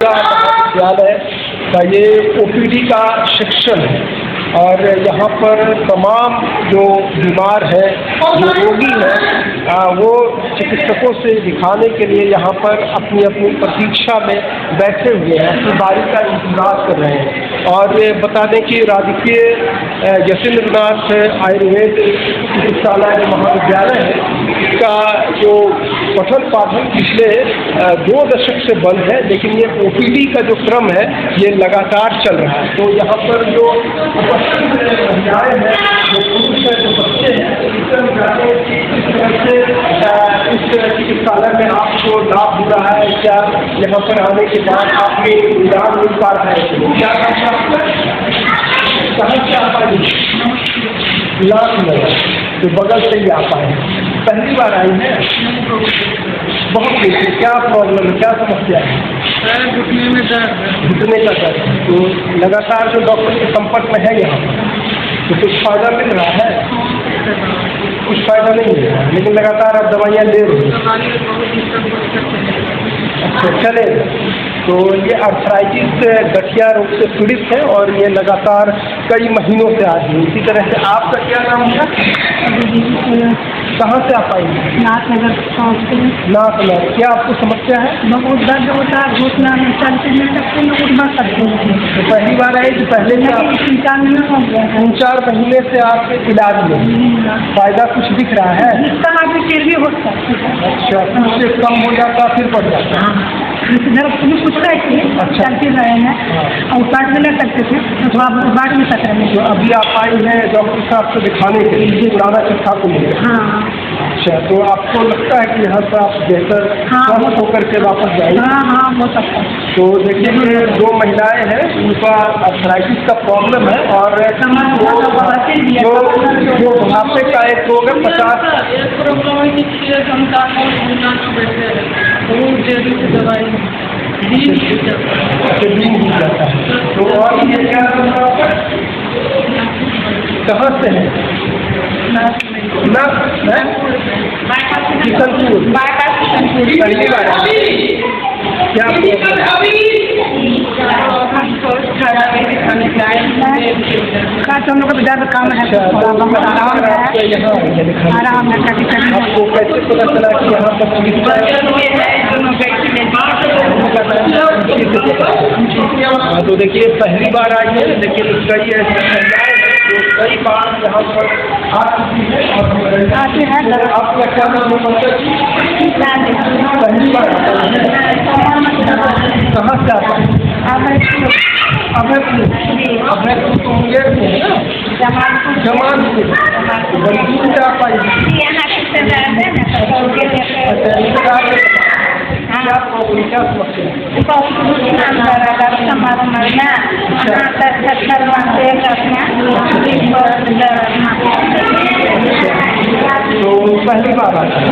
महाविद्यालय का ये ओपीडी का सेक्शन है और यहाँ पर तमाम जो बीमार है, जो रोगी है, वो चिकित्सकों से दिखाने के लिए यहाँ पर अपनी अपनी प्रतीक्षा में बैठे हुए हैं, अपनी बारी का इंतजार कर रहे हैं। और ये बता दें कि राजकीय यशेंद्रनाथ आयुर्वेद चिकित्सालय महाविद्यालय है, इसका जो पठन पाठन पिछले 2 दशक से बंद है, लेकिन ये ओपीडी का जो क्रम है ये लगातार चल रहा है। तो यहाँ पर जो महिलाएं हैं, जो पुरुष है, जो बच्चे हैं, इस चिकित्सालय में आपको लाभ मिल रहा है क्या? यहाँ पर आने के बाद आपको इलाज मिल पा रहा है क्या? कहाँ से आ पाएंगे? लाभ मिला तो बगल से ही आ पाए। पहली बार आई है? बहुत देखिए, क्या प्रॉब्लम है, क्या समस्या है? घुटने में दर्द है। घुटने का दर्द। तो लगातार जो डॉक्टर के संपर्क में है यहाँ पर, तो कुछ फायदा मिल रहा है? कुछ फायदा नहीं मिल रहा है, लेकिन लगातार आप दवाइयाँ ले रहे हैं। अच्छा, चले। तो ये आर्थराइटिस गठिया रोग से पीड़ित है और ये लगातार कई महीनों से आ रही है। इसी तरह से आपका क्या नाम है? कहाँ से आप आई? नाथनगर पहुँचते हैं। नाथनगर। क्या आपको समस्या है? बहुत दर्द होता है, घुटना में चलते नहीं सकते, न उठना सकते हैं। तो पहली बार आई कि पहले से आप? 3-4 महीने हो गया है। 3-4 महीने से आपके इलाज में फायदा कुछ दिख रहा है? जितना अभी फिर भी होता है। अच्छा, कुछ से कम हो जाता फिर बढ़ जाता है? इधर कुछ रहे थे, अच्छा। चलते रहे हैं और काट भी नहीं सकते थे, तो थोड़ा बाट भी सकते हैं। तो अभी आप आई हैं डॉक्टर साहब से दिखाने के लिए पुराना चिकित्सा को लेकर? हाँ। अच्छा, तो आपको लगता है कि यहाँ से आप बेहतर स्वस्थ होकर के वापस जाएंगे? हाँ, हो सकता है। तो देखिए, ये 2 महिलाएं हैं, उनका आर्थराइटिस का प्रॉब्लम है और जो बुढ़ापे का एक रोग है 50। दवाई जाता है। तो और ये क्या कहाँ से है? किशनपुर। पहली बार क्या हम लोग का दर्द कम है, आराम है। आपको कैसे पता चला कि यहाँ पर चिकित्सा? तो देखिए, पहली बार आई है, लेकिन कई ऐसे महिलाएं हैं जो कई बार यहाँ पर आ चुकी है। आपका क्या नाम है? पहली बार कहाँ से आता है? अभयपुर तो मुंगेर में है ना? जमालपुर। बड़ी दूर से आप आई? क्या प्रॉब्लम, क्या समस्या है? तो पहली बार आता है?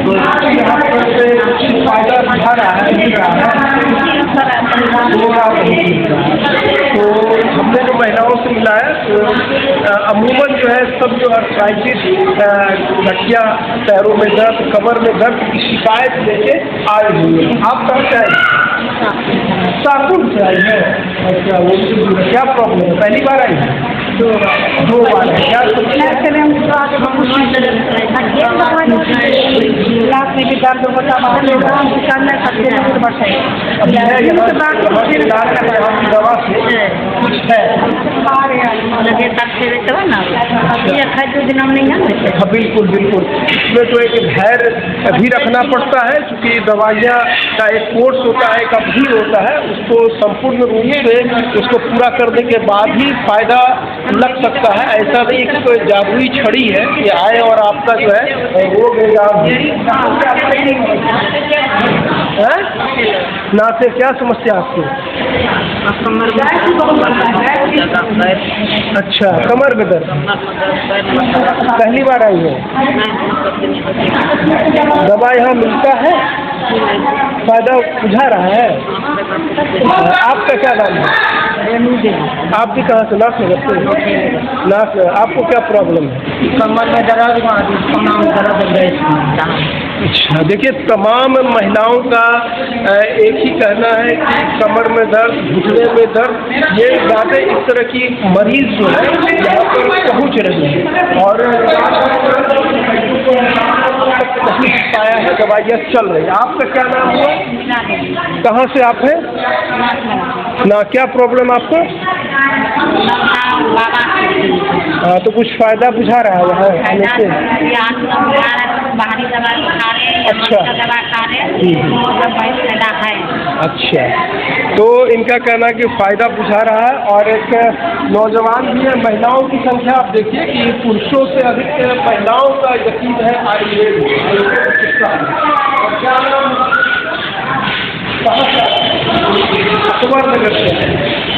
तो यहाँ पर से फायदा दिखा रहा है, मिल रहा है? तो हमने जो महिलाओं से मिला है, तो अमूमन जो है सब जो आर्थराइटिस, गठिया, पैरों में दर्द, कमर में दर्द की शिकायत लेके आए हुए हैं। आप कहाँ से आए? शाहपुर से आई है। अच्छा, वो क्या प्रॉब्लम है? पहली बार आई है? 2 बार है। क्या दर्द होता दवा से कुछ है? हाँ, बिल्कुल बिल्कुल। इसमें तो एक धैर्य भी रखना पड़ता है, क्योंकि दवाइयाँ का एक कोर्स होता है, एक अवधि होता है, उसको संपूर्ण रूप से उसको पूरा करने के बाद ही फायदा लग सकता है। ऐसा नहीं कि कोई जादुई छड़ी है कि आए और आपका जो है रोग ना से। क्या समस्या आपको? अच्छा, कमर में दर्द। पहली बार आई है? दवा यहाँ मिलता है? फायदा बुझा रहा है? आपका क्या नाम है? आप भी कहाँ से? नाथनगर से? नाथनगर। आपको क्या प्रॉब्लम है? कमर में दर्द, अच्छा, देखिए तमाम महिलाओं का एक ही कहना है कि कमर में दर्द, घुटने में दर्द, ये ज़्यादा इस तरह की मरीज जो है यहाँ पर पहुँच रही है और नहीं पाया है, दवाइयाँ चल रही है। आपका क्या नाम हुआ? कहाँ से आप हैं? ना, क्या प्रॉब्लम आपको? हाँ, तो कुछ फ़ायदा बुझा रहा है वहाँ आने से? बाहरी दवा खा रहे, अच्छा, दवा खा रहे, फायदा है। अच्छा, तो इनका कहना कि फ़ायदा बुझा रहा है। और एक नौजवान भी है। महिलाओं की संख्या आप देखिए कि पुरुषों से अधिक महिलाओं का यकीन है आयुर्वेद चिकित्सा। क्या नाम? कहाँ से? अखबार नगर से है।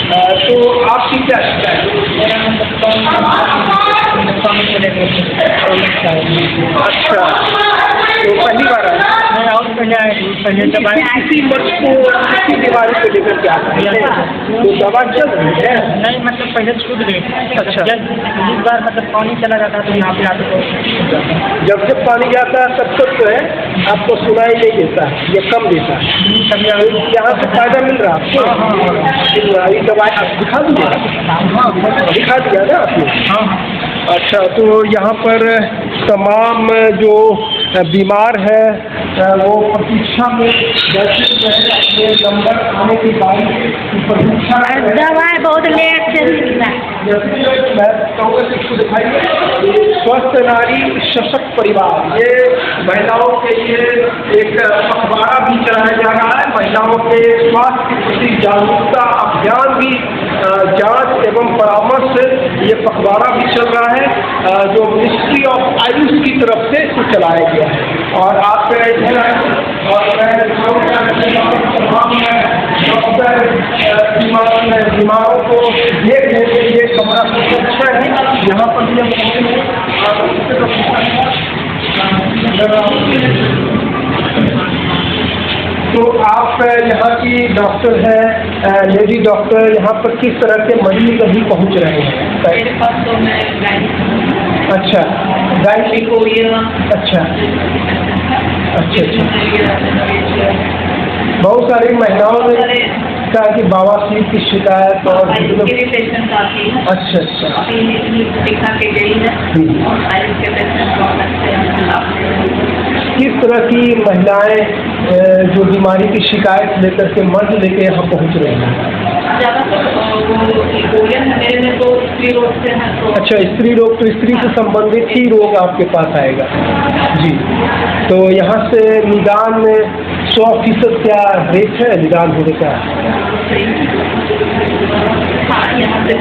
तो आपकी क्या शिकायत है? अच्छा, तो पहली बार आए? मैं और पहले दवाई किसी मर्ज को, किसी बीमारी को लेकर के आता है तो दवा चल रही है? नहीं, मतलब पहले छूट गई। अच्छा, इस बार मतलब पानी चला जाता है तो यहाँ पे आते जब पानी जाता है तब तक जो है आपको सुनाई नहीं देता है, ये कम देता है। यहाँ से फायदा मिल रहा है आपको? ये दवाई आप दिखा दिया? दिखा दिया ना आपने? अच्छा, तो यहाँ पर तमाम जो बीमार है वो प्रतीक्षा में अपने नंबर आने की बारी प्रतीक्षा। दवाई बहुत लेट से मिलता है। स्वस्थ नारी सशक्त परिवार, ये महिलाओं के लिए एक पखवाड़ा भी चलाया जा रहा है। महिलाओं के स्वास्थ्य के प्रति जागरूकता अभियान भी, जांच एवं परामर्श, ये पखवाड़ा भी चल रहा है जो मिनिस्ट्री ऑफ आयुष की तरफ से इसको चलाया गया है। और आप इधर आए और डॉक्टर बीमारों को देखने के लिए कमरा सबसे अच्छा है। यहाँ पर भी तो आप यहाँ की डॉक्टर है, लेडी डॉक्टर, यहाँ पर किस तरह के मरीज अभी पहुँच रहे हैं? मेरे पास तो मैं अच्छा, गाय को ये अच्छा अच्छा अच्छा, बहुत सारी महिलाओं ने कहा कि बवासीर की शिकायत और पेशेंट आती है। अच्छा अच्छा, दिखा के गई है और आयुष के पेशेंट बहुत अच्छे हैं। किस तरह की महिलाएं जो बीमारी की शिकायत लेकर के मर्ज लेके यहाँ पहुँच रही हैं? मेरे में तो स्त्री रोग से है। तो अच्छा, स्त्री रोग, तो स्त्री से संबंधित ही रोग आपके पास आएगा जी। तो यहाँ से निदान 100% क्या रेट है निदान होने का? यहाँ से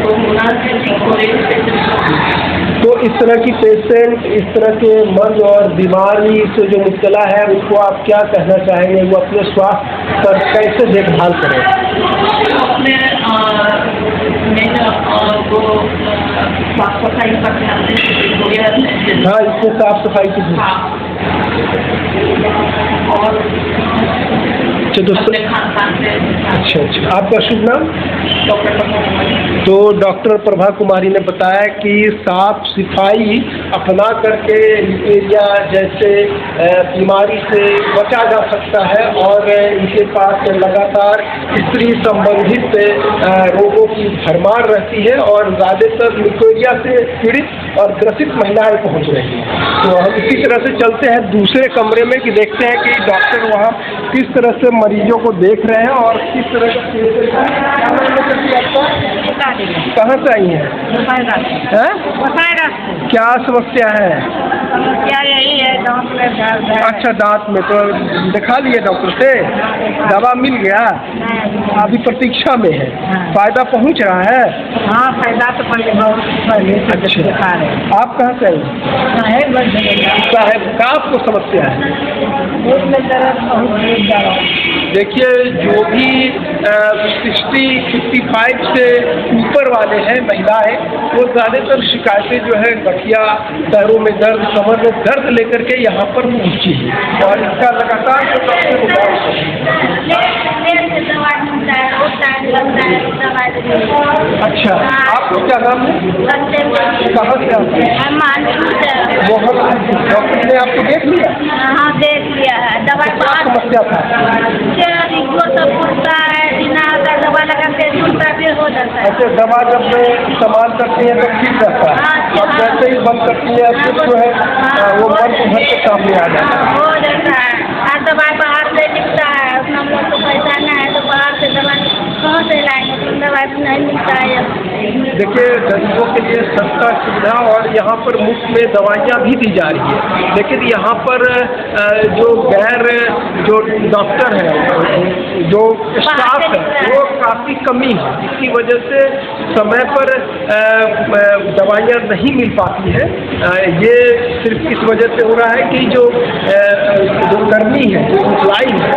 तो इस तरह की पेशेंट, इस तरह के मर्ज और बीमारी से जो मुब्तला है उनको आप क्या कहना चाहेंगे? वो अपने स्वास्थ्य पर कैसे देखभाल करें? अपने वो साफ सफाई पर ध्यान दें। हाँ, इसमें साफ सफाई की और अच्छा, अच्छा अच्छा, आपका शुभ नाम? तो डॉक्टर प्रभा कुमारी ने बताया कि साफ सफाई अपना करके लिपेरिया जैसे बीमारी से बचा जा सकता है और इनके पास लगातार स्त्री संबंधित रोगों की भरमार रहती है और ज़्यादातर लिपेरिया से पीड़ित और ग्रसित महिलाएं पहुंच रही हैं। तो हम इसी तरह से चलते हैं दूसरे कमरे में कि देखते हैं कि डॉक्टर वहाँ किस तरह से मरीजों को देख रहे हैं और किस तरह से कहाँ से आई हैं? क्या समस्या है? समस्या यही है, दांत में दर्द है। अच्छा, दांत में, तो दिखा लिए डॉक्टर से? दवा मिल गया? अभी प्रतीक्षा में है। फायदा पहुंच रहा है? हाँ, फायदा तो पहले अच्छा, दिखा रहे। आप कहाँ से आई? साहेब, क्या आपको समस्या है? देखिए, जो भी 60-55 से ऊपर वाले हैं महिलाएं, वो ज़्यादातर शिकायतें जो है गठिया, पैरों में दर्द, कमर में दर्द लेकर के यहाँ पर पहुँची है और इसका लगातार जो डॉक्टर टाइम लगता है दवाई देने में। अच्छा, आपको क्या नाम है? कहाँ से आते हैं? हम मानसून से बहुत डॉक्टर ने आपको देख लिया? हाँ देख लिया है। दवाई क्या समस्या था? इसको सब फूटता है, जीना आता है, दवा लगा के फूटता फिर हो जाता है। अच्छा, दवा जब इस्तेमाल करती है तो ठीक रहता है, और जैसे ही बंद करती है फिर जो है वो मन उभर के सामने आ जाता है। हो जाता है। और दवाई बाहर से मिलता है, उसमें हम लोग को पैसा नहीं है तो बाहर से दवाई कहाँ से लाएंगे? तो दवाई नहीं मिलता है। देखिए, गरीबों के लिए सस्ता सुविधा और यहाँ पर मुफ्त में दवाइयाँ भी दी जा रही है, लेकिन यहाँ पर जो जो डॉक्टर है, जो स्टाफ है, वो काफ़ी कमी है, जिसकी वजह से समय पर दवाइयाँ नहीं मिल पाती है। ये सिर्फ इस वजह से हो रहा है कि जो कर्मी है, जो एम्प्लॉई है,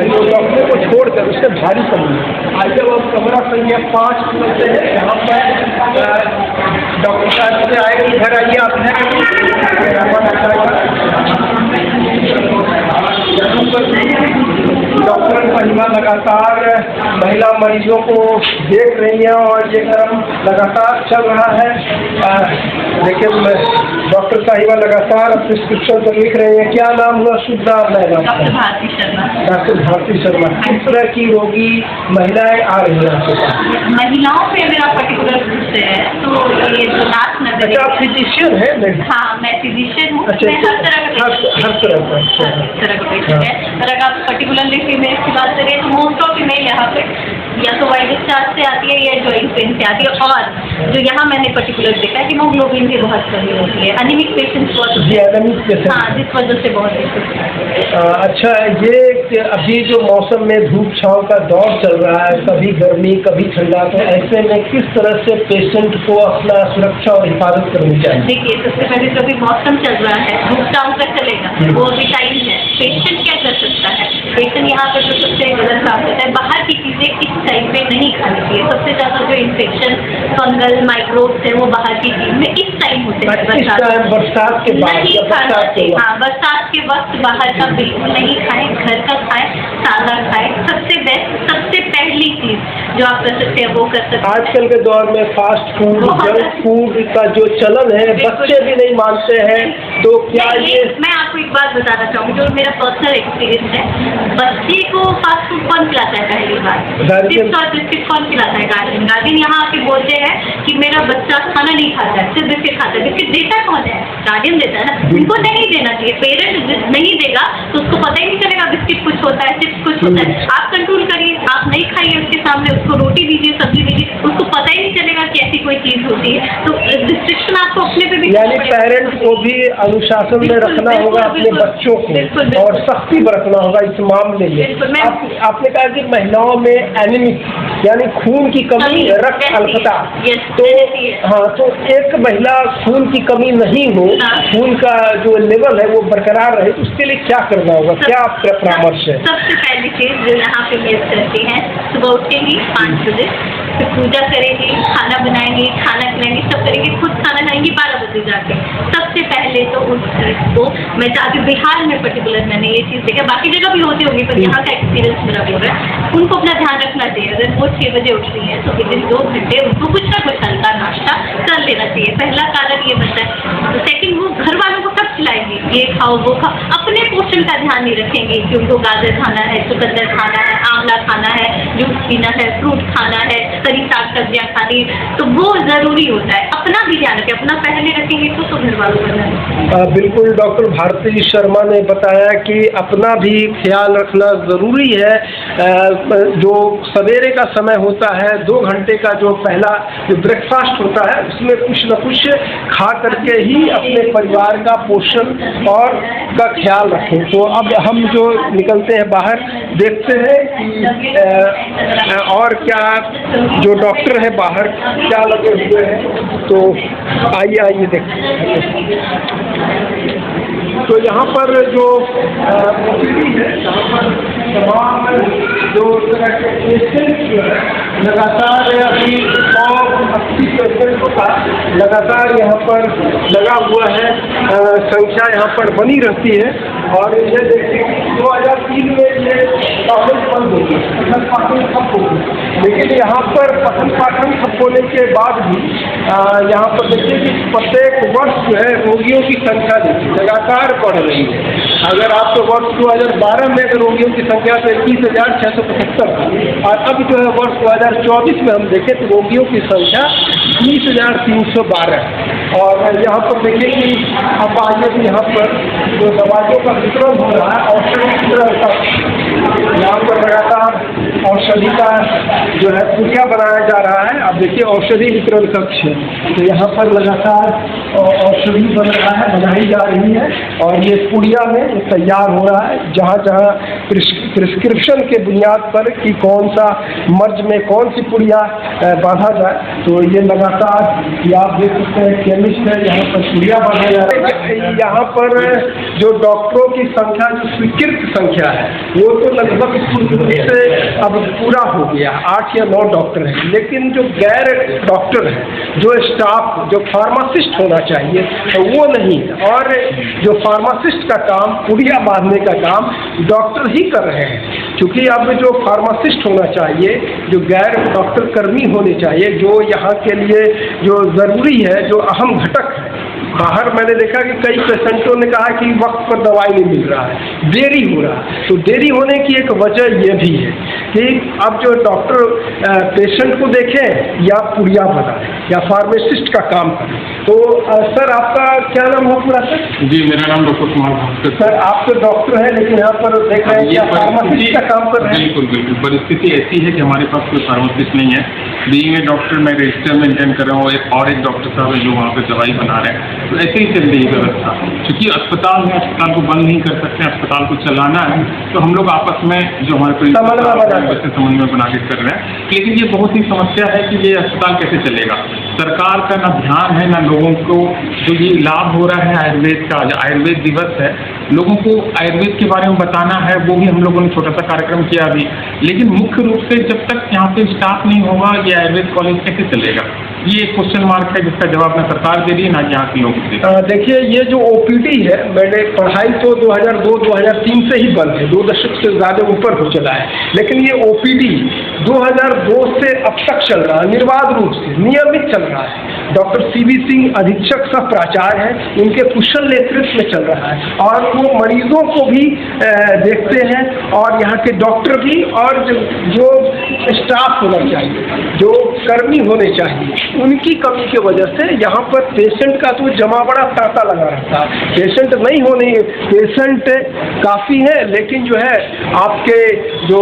जो डॉक्टर को छोड़कर उससे भारी कमी है। आज जब हम कमरा संख्या 5 मिलते हैं, यहाँ पर डॉक्टर साहब से आए, इधर आइए आप। डॉक्टर महिला लगातार महिला मरीजों को देख रही हैं और ये क्रम लगातार चल रहा है। देखिए, डॉक्टर साहिबा लगातार प्रिस्क्रिप्शन तो लिख रहे हैं। क्या नाम हुआ? शुभ नाम है? डॉक्टर भारती शर्मा। डॉक्टर भारती शर्मा। किस तरह की रोगी महिलाएं आ रही हैं आपके पास? महिलाओं में मेरा पर्टिकुलर ग्रुप से है, तो ये जो नाथ नगर। अच्छा, आप फिजिशियन है? हाँ, मैं फिजिशियन हूँ। अच्छा, मैं हर तरह का हर तरह का पेशेंट है। अगर आप पर्टिकुलरली फीमेल की बात करें तो मोस्ट ऑफ फीमेल यहाँ पे या तो वाइड डिस्चार्ज से आती है या जॉइंट पेन से आती है, और जो यहाँ मैंने पर्टिकुलर देखा है कि हीमोग्लोबिन की बहुत कमी होती है, एनीमिक पेशेंट्स बहुत होते हैं। हाँ, जिस वजह से बहुत अच्छा, ये अभी जो मौसम में धूप छाँव का दौर चल रहा है, कभी गर्मी कभी ठंडा, तो ऐसे में किस तरह से पेशेंट को अपना सुरक्षा और हिफाजत करनी चाहिए? देखिए, सबसे पहले तो अभी मौसम चल रहा है, धूप छाँव का चलेगा, वो अभी टाइम है। पेशेंट क्या कर सकता है? पेशेंट यहाँ पर जो सबसे गलत काम करता है, बाहर की चीज़ें इस टाइम पे नहीं खानी चाहिए। सबसे ज़्यादा जो इन्फेक्शन फंगल माइक्रोब्स है वो बाहर की चीज़ में इस टाइम होते हैं। बरसात के बाद नहीं खाना चाहिए। हाँ, बरसात के वक्त बाहर का बिल्कुल नहीं खाएं, घर का खाएं, ताज़ा खाएं। सबसे बेस्ट, सबसे पहली चीज़ जो आप कर सकते हैं वो कर सकते हैं। आजकल के दौर में फास्ट फूड, जंक फूड का जो चलन है, बच्चे भी नहीं मानते हैं, तो क्या ये? मैं आपको एक बात बताना चाहूँगी जो मेरा पर्सनल एक्सपीरियंस है। बच्चे को फास्ट फूड कौन खिलाता है? पहली बात, चिप्स और बिस्किट कौन खिलाता है? गार्जियन। गार्जियन यहाँ आके बोलते हैं कि मेरा बच्चा खाना नहीं खाता है, सिर्फ बिस्किट खाता है। बिस्किट देता कौन है? गार्जियन देता है ना। उनको नहीं देना चाहिए। पेरेंट नहीं देगा तो उसको पता ही नहीं चलेगा बिस्किट कुछ होता है, चिप्स कुछ होता है। आप कंट्रोल करिए, आप नहीं खाइए उसके सामने, उसको रोटी दीजिए, सब्जी दीजिए, उसको पता ही नहीं चलेगा कि ऐसी कोई चीज़ होती है। तो रिस्ट्रिक्शन आपको अपने पे भी, यानी पेरेंट को भी अनुशासन में रखना होगा अपने बच्चों को, और सख्ती बरतना होगा इस मामले में। आपने कहा कि महिलाओं में एनीमिक यानी खून की कमी, रक्त अल्पता, तो हाँ, तो एक महिला खून की कमी नहीं हो, खून का जो लेवल है वो बरकरार रहे, उसके लिए क्या करना होगा? क्या आपका परामर्श है? सबसे पहली चीज जो यहाँ पे मिस करती हैं, सुबह उठेंगी 5 बजे, फिर पूजा करेंगी, खाना बनाएंगी, खाना खिलाएंगी, सब करेंगी, खुद खाना खाएंगी 12 बजे जाके। सबसे पहले तो उस चीज़ को मैं चाहती हूँ, बिहार में पर्टिकुलर मैंने ये चीज़ देखा, बाकी जगह भी होती होगी पर यहाँ का एक्सपीरियंस मेरा बोल रहा है, उनको अपना ध्यान रखना चाहिए। अगर वो 6 बजे उठ रही है तो विदिन 2 घंटे उनको कुछ ना कुछ हल्का नाश्ता कर लेना चाहिए। पहला कारण ये बनता है। तो सेकंड, वो घर वालों को कब खिलाएंगे? ये खाओ वो खाओ, अपने पोषण का ध्यान नहीं रखेंगे कि उनको गाजर खाना है, चुकंदर खाना है, आंवला खाना है, जूस पीना है, फ्रूट खाना है, हरी साग सब्जियाँ खानी है, तो वो ज़रूरी होता है। अपना भी ध्यान रखें, अपना पहले रखेंगे तो घर वालों का। बिल्कुल, डॉक्टर भारती शर्मा ने बताया कि अपना भी ख्याल रखना ज़रूरी है। जो सवेरे का समय होता है, 2 घंटे का जो पहला जो ब्रेकफास्ट होता है, उसमें कुछ न कुछ खा करके ही अपने परिवार का पोषण और का ख्याल रखें। तो अब हम जो निकलते हैं बाहर, देखते हैं कि और क्या जो डॉक्टर है बाहर क्या लगे हुए हैं, तो आइए देखते हैं। तो यहाँ पर जो है, यहाँ पर तमाम जो तरह के पेशेंट जो है लगातार अभी 180 पेशेंटों का लगातार यहाँ पर लगा हुआ है, संख्या यहाँ पर बनी रहती है। और ये देखिए 2003 में ये कॉलेज बंद हो गई, पठन पाठन ठप हो गई। लेकिन यहाँ पर पठन पाठन ठप होने के बाद भी यहाँ पर देखिए कि प्रत्येक वर्ष जो है रोगियों की संख्या देखिए लगातार बढ़ रही है। अगर आप तो वर्ष 2012 में अगर रोगियों की संख्या तो 21,675 थी, और अब जो है वर्ष 2024 में हम देखें तो रोगियों की संख्या 20,312। और यहाँ पर देखिए कि अब आगे भी यहाँ पर जो दवाइयों का वितरण हो रहा है, औषधि वितरण का यहाँ पर लगातार औषधि का जो है पुड़िया बनाया जा रहा है। अब देखिए औषधि वितरण कक्ष है, तो यहाँ पर लगातार औषधि बन रहा है, बनाई जा रही है, और ये पुड़िया में तैयार हो रहा है। जहाँ जहाँ प्रिस्क्रिप्शन के बुनियाद पर कि कौन सा मर्ज में कौन सी पुड़िया बांधा जाए, तो ये लगातार ये आप देख सकते हैं केमिस्ट है, यहाँ पर पुड़िया बांधा जा रहा है। यहाँ पर जो डॉक्टरों की संख्या जो स्वीकृत संख्या है वो तो लगभग पूर्ण रूप से अब पूरा हो गया, 8 या 9 डॉक्टर हैं। लेकिन जो गैर डॉक्टर हैं, जो स्टाफ जो फार्मासिस्ट होना चाहिए तो वो नहीं है, और जो फार्मासिस्ट का काम पुड़िया बांधने का काम डॉक्टर ही कर रहे हैं। क्योंकि अब जो फार्मासिस्ट होना चाहिए, जो गैर डॉक्टर कर्मी होने चाहिए, जो यहाँ के लिए जो ज़रूरी है, जो अहम घटक है। बाहर मैंने देखा कि कई पेशेंटों ने कहा कि वक्त पर दवाई नहीं मिल रहा है, देरी हो रहा है। तो देरी होने की एक वजह ये भी है कि अब जो डॉक्टर पेशेंट को देखें या पुड़िया बनाए या फार्मासिस्ट का काम करें। तो सर आपका क्या नाम है पूरा सर? जी मेरा नाम डॉक्टर कुमार भास्कर। सर आप तो डॉक्टर हैं, लेकिन यहाँ पर देख रहे हैं फार्मासिस्ट का काम कर रहे हैं। बिल्कुल बिल्कुल, परिस्थिति ऐसी है कि हमारे पास कोई फार्मासिस्ट नहीं है। बीइंग ए डॉक्टर मैं रजिस्टर मेंटेन कर रहा हूँ, एक डॉक्टर साहब है जो वहाँ पे दवाई बना रहे हैं। तो ऐसे ही चल रही व्यवस्था, क्योंकि अस्पताल है, अस्पताल को बंद नहीं कर सकते, अस्पताल को चलाना है। तो हम लोग आपस में जो हमारे समन्वय बना के कर रहे हैं। लेकिन ये बहुत ही समस्या है कि ये अस्पताल कैसे चलेगा। सरकार का ना ध्यान है, ना लोगों को जो ये लाभ हो रहा है आयुर्वेद का, जो आयुर्वेद दिवस है, लोगों को आयुर्वेद के बारे में बताना है। वो भी हम लोगों ने छोटा सा कार्यक्रम किया अभी। लेकिन मुख्य रूप से जब तक यहाँ पे स्टाफ नहीं होगा ये आयुर्वेद कॉलेज कैसे चलेगा, ये एक क्वेश्चन मार्क है, जिसका जवाब ना सरकार दे रही है ना यहाँ के लोग दे। देखिए ये जो ओपीडी है, मैंने पढ़ाई तो 2002-2003 से ही बंद है, 2 दशक से ज़्यादा ऊपर हो चला है। लेकिन ये ओपीडी 2002 से अब तक चल रहा है, निर्बाध रूप से नियमित चल रहा है। डॉक्टर सीवी सिंह अधीक्षक सह प्राचार्य हैं, उनके कुशल नेतृत्व में चल रहा है, और वो मरीजों को भी देखते हैं, और यहाँ के डॉक्टर भी, और जो स्टाफ होना चाहिए, जो कर्मी होने चाहिए, उनकी कमी की वजह से यहाँ पर पेशेंट का तो जमा बड़ा तांता लगा रहता है। पेशेंट नहीं होने, पेशेंट काफ़ी है, लेकिन जो है आपके जो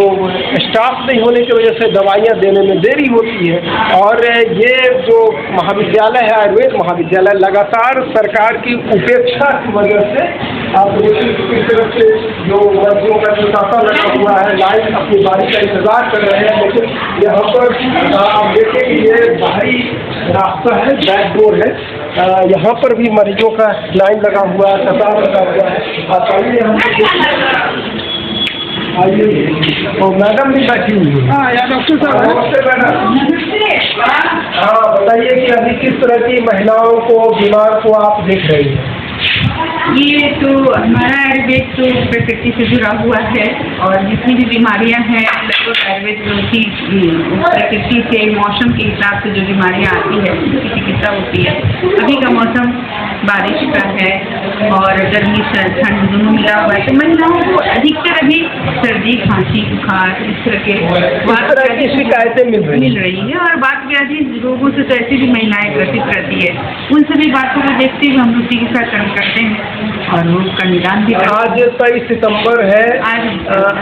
स्टाफ नहीं होने की वजह से दवाइयाँ देने में देरी होती है। और ये जो महाविद्यालय है, आयुर्वेद महाविद्यालय, लगातार सरकार की उपेक्षा की वजह से आप देखिए तरफ से जो मरीजों का जो तांता लगा हुआ है, लाइन अपनी बारी का इंतजार कर रहे हैं। लेकिन यहाँ पर आप देखें कि ये बाहरी रास्ता है, बैक डोर है, यहाँ पर भी मरीजों का लाइन लगा हुआ है, कतार लगा हुआ है। आप आइए, हम आइए, और मैडम भी बैठी हुई है। हाँ या डॉक्टर साहब नमस्ते मैडम। हाँ बताइए कि अभी किस तरह की महिलाओं को, बीमार को आप देख रही हैं? ये तो हमारा आयुर्वेद तो प्रकृति से जुड़ा हुआ है, और जितनी भी बीमारियां हैं लगभग आयुर्वेद की प्रकृति से, मौसम के हिसाब से जो बीमारियां आती है उसकी चिकित्सा होती है। अभी का मौसम बारिश का है और गर्मी ठंड दोनों मिला हुआ है, तो महिलाओं को अधिकतर अभी सर्दी, खांसी, बुखार इस तरह की शिकायतें मिल रही है। और बात व्याधि रोगों से तो ऐसी भी महिलाएं ग्रसित रहती है। उन सभी बातों को देखते हुए हम लोग चिकित्सा कर्म करते हैं और रोग का निदान भी। आज 23 सितंबर है,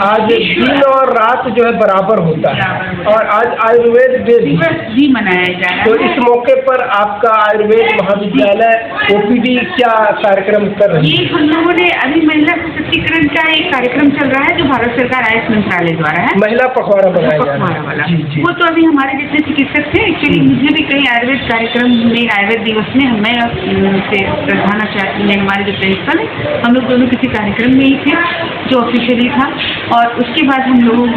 आज दिन और रात जो है बराबर होता है, और आज आयुर्वेद दिवस भी मनाया जा रहा है। तो इस मौके पर आपका आयुर्वेद महाविद्यालय ओपीडी क्या कार्यक्रम कर रही है? ये हम लोगों ने अभी महिला सशक्तिकरण का एक कार्यक्रम चल रहा है जो भारत सरकार आयुष मंत्रालय द्वारा है, महिला पखवाड़ा बनाया पखवाड़ा वाला। वो तो अभी हमारे जितने चिकित्सक थे, एक्चुअली मुझे भी कहीं आयुर्वेद कार्यक्रम में, आयुर्वेद दिवस में मैं से प्रधानाचार्य ने, हमारे जो प्रिंसिपल है, हम लोग दोनों किसी कार्यक्रम में ही थे जो ऑफिशियली था। और उसके बाद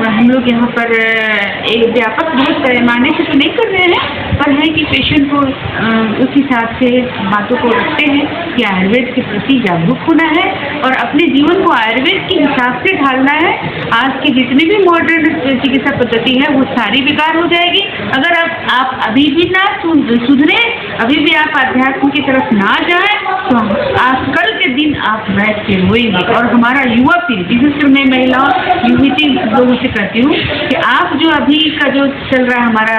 हम लोग यहाँ पर एक व्यापक बहुत पैमाने से तो नहीं कर रहे हैं, पर है कि पेशेंट को उस हिसाब से बातों को रखते हैं कि आयुर्वेद के प्रति जागरूक होना है और अपने जीवन को आयुर्वेद के हिसाब से ढालना है। आज की जितनी भी मॉडर्न चिकित्सा पद्धति है वो सारी बेकार हो जाएगी अगर आप अभी भी ना सुधरे, अभी भी आप अध्यात्म की तरफ ना जाए तो आज कल के दिन आप बैठ के रोएंगे। और हमारा युवा पीढ़ी, विशेषकर मैं महिला युवती लोगों से करती हूँ कि आप जो अभी का जो चल रहा है हमारा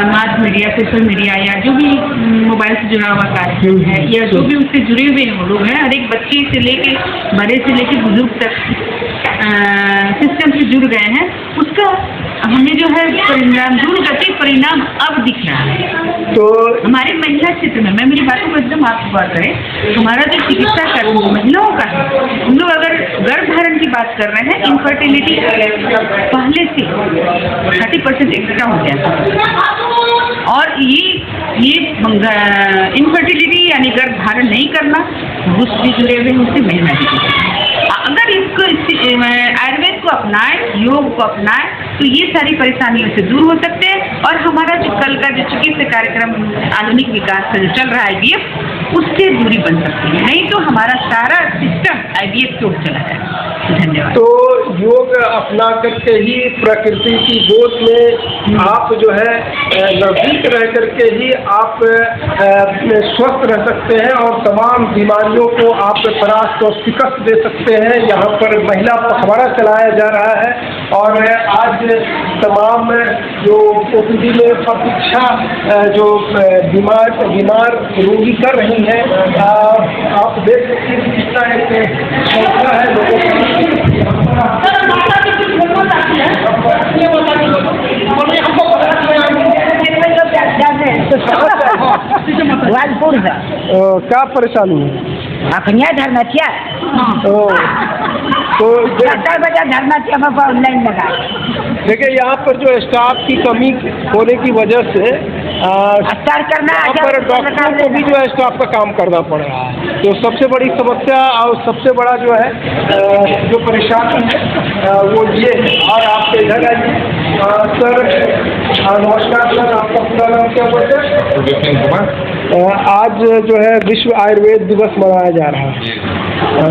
मास मीडिया, सोशल मीडिया या जो भी मोबाइल से जुड़ा हुआ कार्यक्रम है या जो भी उससे जुड़े हुए लोग हैं, हर एक बच्चे से लेके बड़े से लेके बुजुर्ग तक सिस्टम से जुड़ गए हैं, उसका हमें जो है परिणाम, दूरगति परिणाम अब दिख रहा है। तो हमारे महिला क्षेत्र में, मैं मेरी बातों को एकदम आप गौर करें, हमारा जो चिकित्सा कर्म महिलाओं का है, हम लोग अगर गर्भ धारण की बात कर रहे हैं, इनफर्टिलिटी पहले से 30% एक्स्ट्रा हो गया था। और ये इनफर्टिलिटी यानी गर्भ धारण नहीं करना, पुरुष भी जुड़े हुए हैं उससे, महिला भी जुड़े हुए हैं। अगर इसको आयुर्वेद को अपनाएं, योग को अपनाएं तो ये सारी परेशानियों से दूर हो सकते हैं और हमारा जो कल का जो चिकित्सा कार्यक्रम आधुनिक विकास का जो चल रहा है IVF, उससे दूरी बन सकती है। नहीं तो हमारा सारा सिस्टम IVF की ओर चला जाएगा। धन्यवाद। तो योग अपना करके ही प्रकृति की गोद में आप जो है नजदीक रह करके ही आप स्वस्थ रह सकते हैं और तमाम बीमारियों को आप परास्त और शिकस्त दे सकते हैं। यहाँ पर महिला पखवाड़ा चलाया जा रहा है और आज तमाम जो OPD में प्रतीक्षा जो बीमार रोगी कर रही हैं, आप देख सकते हैं कितना एक संख्या है लोगों की। वालपुर से क्या परेशानी है? अखनिया धरना क्या तो 4 बजे धरना क्या ऑनलाइन लगा। देखिए यहाँ पर जो स्टाफ की कमी होने की वजह से स्टार करना यहाँ पर डॉक्टरों को भी जो है स्टाफ का काम करना पड़ रहा है। तो सबसे बड़ी समस्या और सबसे बड़ा जो है जो परेशानी है वो ये है। और आप इधर आइए सर। नमस्कार सर, आपका पूरा नाम क्या बोलते हैं? विपिन कुमार। आज जो है विश्व आयुर्वेद दिवस मनाया जा रहा है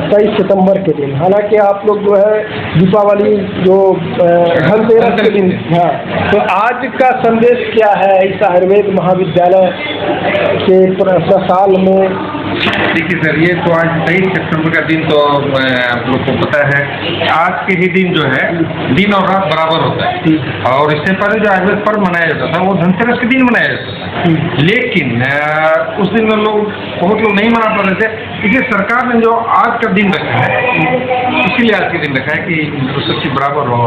23 सितंबर के दिन। हालांकि आप लोग जो है दीपावली जो धनतेरस के दिन, हाँ, तो आज का संदेश क्या है इस आयुर्वेद महाविद्यालय के साल में? देखिए सर, ये तो आज 23 सितंबर का दिन तो आप लोग को पता है, आज के ही दिन जो है दिन और रात बराबर होता है। और इससे पहले जो आयुर्वेद पर्व मनाया जाता था वो धनतेरस के दिन मनाया जाता था, लेकिन उस दिन में लोग बहुत लोग नहीं मना पा रहे थे। इसलिए सरकार ने जो आज का दिन रखा है, इसीलिए आज के दिन रखा है कि सबसे बराबर हो।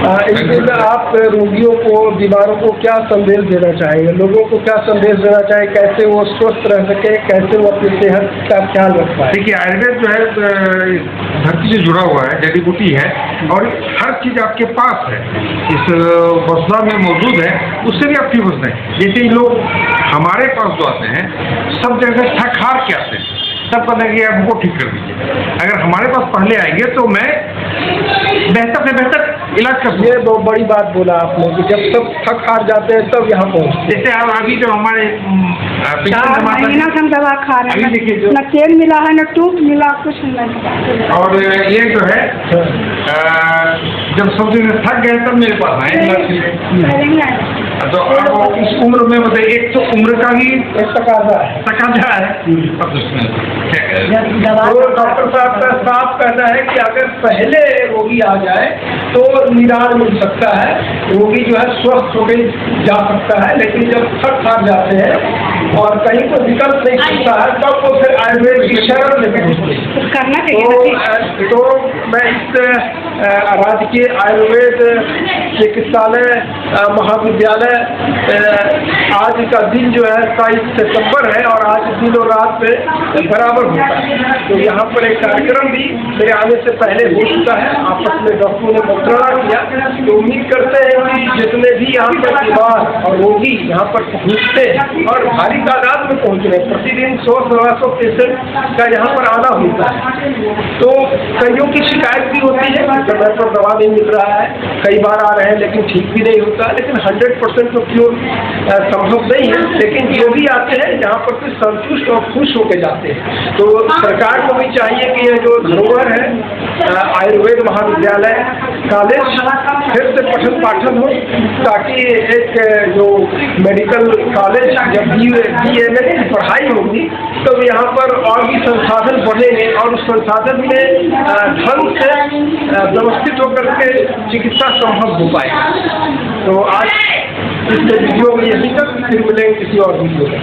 और इस दिन आप रोगियों को, बीमारों को क्या संदेश देना चाहेंगे? लोगों को क्या संदेश देना चाहे, कैसे वो स्वस्थ रह सके, कैसे वो अपनी सेहत का ख्याल रख पाए? देखिए, आयुर्वेद जो है धरती से जुड़ा हुआ है, जड़ी बूटी है और हर चीज़ आपके पास है, इस वसुधा में मौजूद है, उससे भी आप ठीक हो सकते हैं। जैसे लोग हमारे पास जो आते हैं सब जगह थक हार के आते हैं, सब पता है कि आप हमको ठीक कर दीजिए। अगर हमारे पास पहले आएंगे तो मैं बेहतर से बेहतर इलाज कर दूँ। ये बहुत बड़ी बात बोला आपने कि जब सब थक हार जाते हैं तब यहाँ पहुँचते। जैसे आप अभी जो हमारे 4 महीना से हम दवा खा रहे अभी देखिए हैं, जो न तेल मिला है न टूब मिला, कुछ नहीं। और ये जो है जब सब दिन थक गए तब मेरे पास आए इलाज के लिए। तो अब इस उम्र में मतलब एक तो उम्र का भी तकाजा है। तकाजा है। अब उसमें क्या करें? तो डॉक्टर साहब का साफ कहना है कि अगर पहले रोगी आ जाए तो निदान मिल सकता है, रोगी जो है स्वस्थ होकर जा सकता है। लेकिन जब थक हार जाते हैं और कहीं को विकल्प नहीं सकता है तब वो फिर आयुर्वेद की शरण लेकर करना चाहिए। तो मैं इस राजकीय आयुर्वेद चिकित्सालय महाविद्यालय आज का दिन जो है 23 सितंबर है और आज दिन और रात में बराबर होता है। तो यहाँ पर एक कार्यक्रम भी मेरे आने से पहले हो चुका है, आपस में डॉक्टरों ने मंत्रणा किया। तो उम्मीद करते हैं कि जितने भी यहाँ पर बीमार और रोगी यहाँ पर पहुँचते हैं और भारी तादाद में पहुँच रहे हैं, प्रतिदिन 100-125 पेशेंट का यहाँ पर आना होता है। तो कईयों की शिकायत भी होती है, समय पर दवा नहीं मिल रहा है, कई बार आ रहे हैं लेकिन ठीक भी नहीं होता, लेकिन 100% तो क्योर संभव नहीं है। लेकिन जो भी आते हैं यहाँ पर तो संतुष्ट और खुश होकर जाते हैं। तो सरकार को भी चाहिए कि ये जो धरोहर है आयुर्वेद महाविद्यालय कॉलेज फिर से पठन पाठन हो, ताकि एक जो मेडिकल कॉलेज जब BA की पढ़ाई होगी तो यहाँ पर और भी संसाधन बढ़ेंगे और उस संसाधन में ढंग से व्यवस्थित होकर के चिकित्सा संभव हो पाएगा। तो आज इस वीडियो में यही तक, फिर मिलेंगे किसी और वीडियो में।